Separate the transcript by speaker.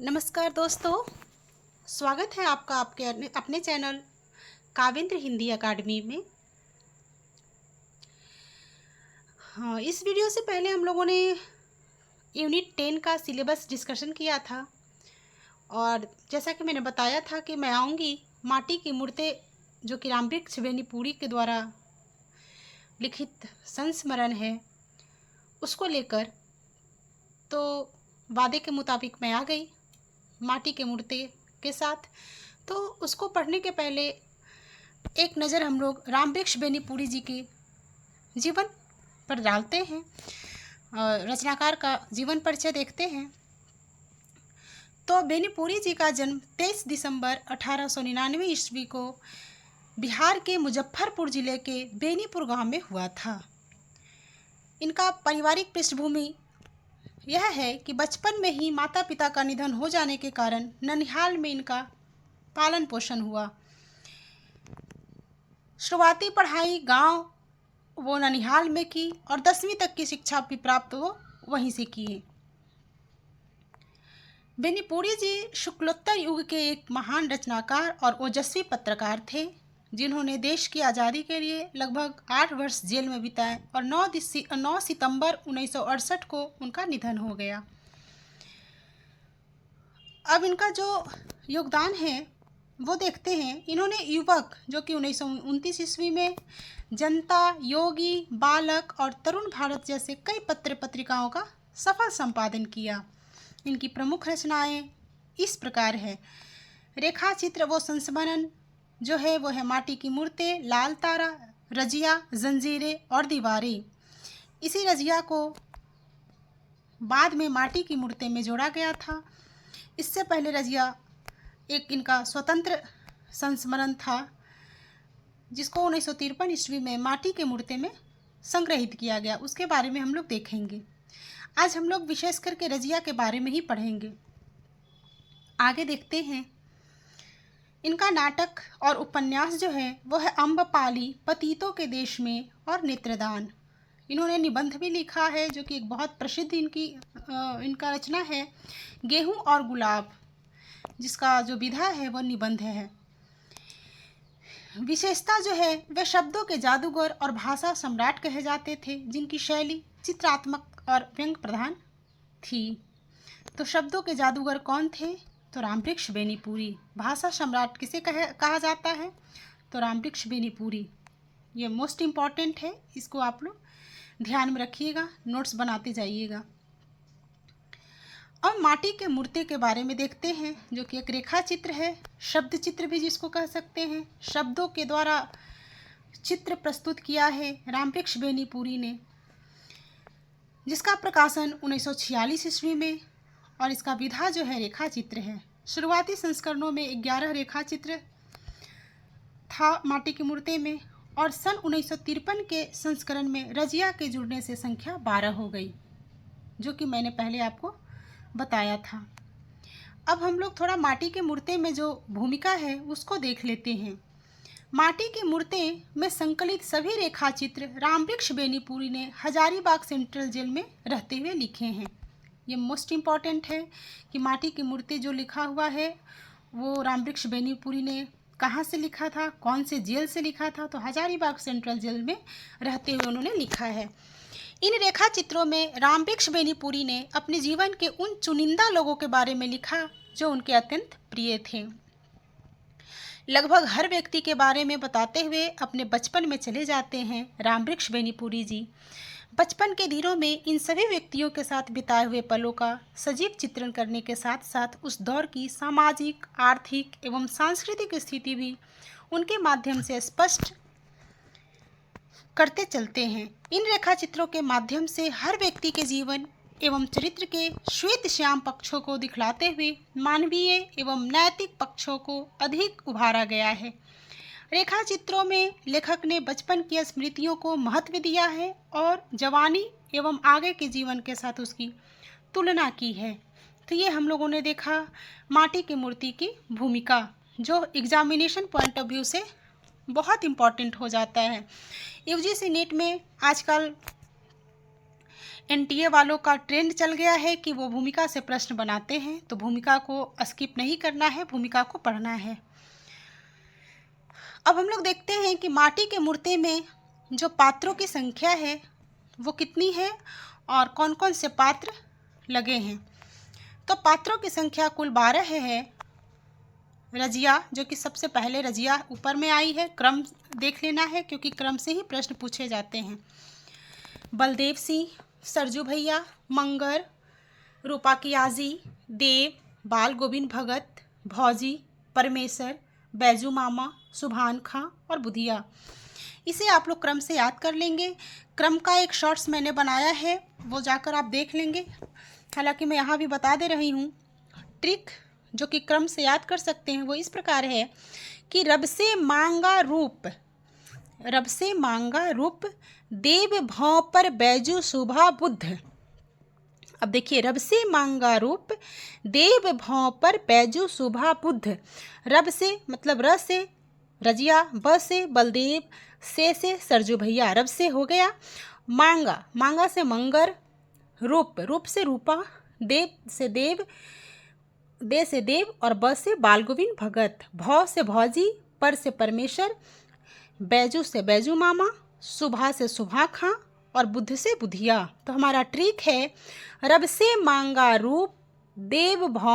Speaker 1: नमस्कार दोस्तों, स्वागत है आपका आपके अपने चैनल कावेंद्र हिंदी अकादमी में। हाँ, इस वीडियो से पहले हम लोगों ने यूनिट 10 का सिलेबस डिस्कशन किया था और जैसा कि मैंने बताया था कि मैं आऊँगी माटी की मूर्तें जो कि रामवृक्ष बेनीपुरी के द्वारा लिखित संस्मरण है उसको लेकर। तो वादे के मुताबिक मैं आ गई माटी के मूर्ति के साथ। तो उसको पढ़ने के पहले एक नज़र हम लोग रामवृक्ष बेनीपुरी जी के जीवन पर डालते हैं और रचनाकार का जीवन परिचय देखते हैं। तो बेनीपुरी जी का जन्म 23 दिसंबर 1899 ईस्वी को बिहार के मुजफ्फरपुर जिले के बेनीपुर गांव में हुआ था। इनका पारिवारिक पृष्ठभूमि यह है कि बचपन में ही माता पिता का निधन हो जाने के कारण ननिहाल में इनका पालन पोषण हुआ। शुरुआती पढ़ाई गांव वो ननिहाल में की और 10वीं तक की शिक्षा भी प्राप्त वो वहीं से किए। बेनीपुरी जी शुक्लोत्तर युग के एक महान रचनाकार और ओजस्वी पत्रकार थे जिन्होंने देश की आज़ादी के लिए लगभग 8 वर्ष जेल में बिताए और 9 सितंबर 1968 को उनका निधन हो गया। अब इनका जो योगदान है वो देखते हैं। इन्होंने युवक जो कि 1929 ईस्वी में जनता, योगी, बालक और तरुण भारत जैसे कई पत्र पत्रिकाओं का सफल संपादन किया। इनकी प्रमुख रचनाएं इस प्रकार है। रेखा चित्र वो संस्मरण जो है वो है माटी की मूर्तें, लाल तारा, रजिया, जंजीरें और दीवारें। इसी रजिया को बाद में माटी की मूर्तें में जोड़ा गया था। इससे पहले रजिया एक इनका स्वतंत्र संस्मरण था जिसको 1953 ईस्वी में माटी के मूर्ते में संग्रहित किया गया। उसके बारे में हम लोग देखेंगे। आज हम लोग विशेष करके रजिया के बारे में ही पढ़ेंगे। आगे देखते हैं। इनका नाटक और उपन्यास जो है वो है अम्बपाली, पतीतों के देश में और नेत्रदान। इन्होंने निबंध भी लिखा है जो कि एक बहुत प्रसिद्ध इनका रचना है गेहूं और गुलाब, जिसका जो विधा है वह निबंध है। विशेषता जो है वे शब्दों के जादूगर और भाषा सम्राट कहे जाते थे जिनकी शैली चित्रात्मक और व्यंग प्रधान थी। तो शब्दों के जादूगर कौन थे? तो रामवृक्ष बेनीपुरी। भाषा सम्राट किसे कहा जाता है? तो रामवृक्ष बेनीपुरी। ये मोस्ट इम्पॉर्टेंट है, इसको आप लोग ध्यान में रखिएगा, नोट्स बनाते जाइएगा। अब माटी के मूर्ति के बारे में देखते हैं जो कि एक रेखा चित्र है, शब्द चित्र भी जिसको कह सकते हैं। शब्दों के द्वारा चित्र प्रस्तुत किया है रामवृक्ष बेनीपुरी ने, जिसका प्रकाशन 1946 ईस्वी में, और इसका विधा जो है रेखा चित्र है। शुरुआती संस्करणों में 11 रेखा चित्र था माटी की मूर्ति में और सन 1953 के संस्करण में रजिया के जुड़ने से संख्या 12 हो गई, जो कि मैंने पहले आपको बताया था। अब हम लोग थोड़ा माटी के मूर्ति में जो भूमिका है उसको देख लेते हैं। माटी की मूर्ति में संकलित सभी रेखा चित्र रामवृक्ष बेनीपुरी ने हजारीबाग सेंट्रल जेल में रहते हुए लिखे हैं। ये मोस्ट इम्पॉर्टेंट है कि माटी की मूर्ति जो लिखा हुआ है वो रामवृक्ष बेनीपुरी ने कहाँ से लिखा था, कौन से जेल से लिखा था? तो हजारीबाग सेंट्रल जेल में रहते हुए उन्होंने लिखा है। इन रेखा चित्रों में रामवृक्ष बेनीपुरी ने अपने जीवन के उन चुनिंदा लोगों के बारे में लिखा जो उनके अत्यंत प्रिय थे। लगभग हर व्यक्ति के बारे में बताते हुए अपने बचपन में चले जाते हैं रामवृक्ष बेनीपुरी जी। बचपन के दिनों में इन सभी व्यक्तियों के साथ बिताए हुए पलों का सजीव चित्रण करने के साथ साथ उस दौर की सामाजिक, आर्थिक एवं सांस्कृतिक स्थिति भी उनके माध्यम से स्पष्ट करते चलते हैं। इन रेखा चित्रों के माध्यम से हर व्यक्ति के जीवन एवं चरित्र के श्वेत श्याम पक्षों को दिखलाते हुए मानवीय एवं नैतिक पक्षों को अधिक उभारा गया है। रेखा चित्रों में लेखक ने बचपन की स्मृतियों को महत्व दिया है और जवानी एवं आगे के जीवन के साथ उसकी तुलना की है। तो ये हम लोगों ने देखा माटी की मूर्ति की भूमिका, जो एग्जामिनेशन पॉइंट ऑफ व्यू से बहुत इम्पॉर्टेंट हो जाता है। यूजीसी नेट में आजकल एनटीए वालों का ट्रेंड चल गया है कि वो भूमिका से प्रश्न बनाते हैं, तो भूमिका को स्किप नहीं करना है, भूमिका को पढ़ना है। अब हम लोग देखते हैं कि माटी के मूर्ति में जो पात्रों की संख्या है वो कितनी है और कौन कौन से पात्र लगे हैं। तो पात्रों की संख्या कुल 12 है। रजिया, जो कि सबसे पहले रजिया ऊपर में आई है, क्रम देख लेना है क्योंकि क्रम से ही प्रश्न पूछे जाते हैं। बलदेव सिंह, सरजू भैया, मंगर, रूपा की आजी, देव, बाल गोविंद भगत, भौजी, परमेश्वर, बैजू मामा, सुभान खां और बुधिया। इसे आप लोग क्रम से याद कर लेंगे। क्रम का एक शॉर्ट्स मैंने बनाया है, वो जाकर आप देख लेंगे। हालांकि मैं यहाँ भी बता दे रही हूँ, ट्रिक जो कि क्रम से याद कर सकते हैं वो इस प्रकार है कि रब से मांगा रूप, रब से मांगा रूप, देव भौं पर बैजू शुभा बुद्ध। अब देखिए, रब से मांगा रूप, देव भौं पर बैजू शुभा बुद्ध। रब से मतलब र से रजिया, ब से बलदेव, से सरजू भैया, रब से हो गया। मांगा, मांगा से मंगर, रूप, रूप से रूपा, देव से देव, दे से देव और ब से बाल गोविंद भगत, भौ से भौजी, पर से परमेश्वर, बैजू से बैजू मामा, सुभा से सुभा खां और बुद्ध से बुधिया। तो हमारा ट्रिक है, रब से मांगा रूप, देव भौ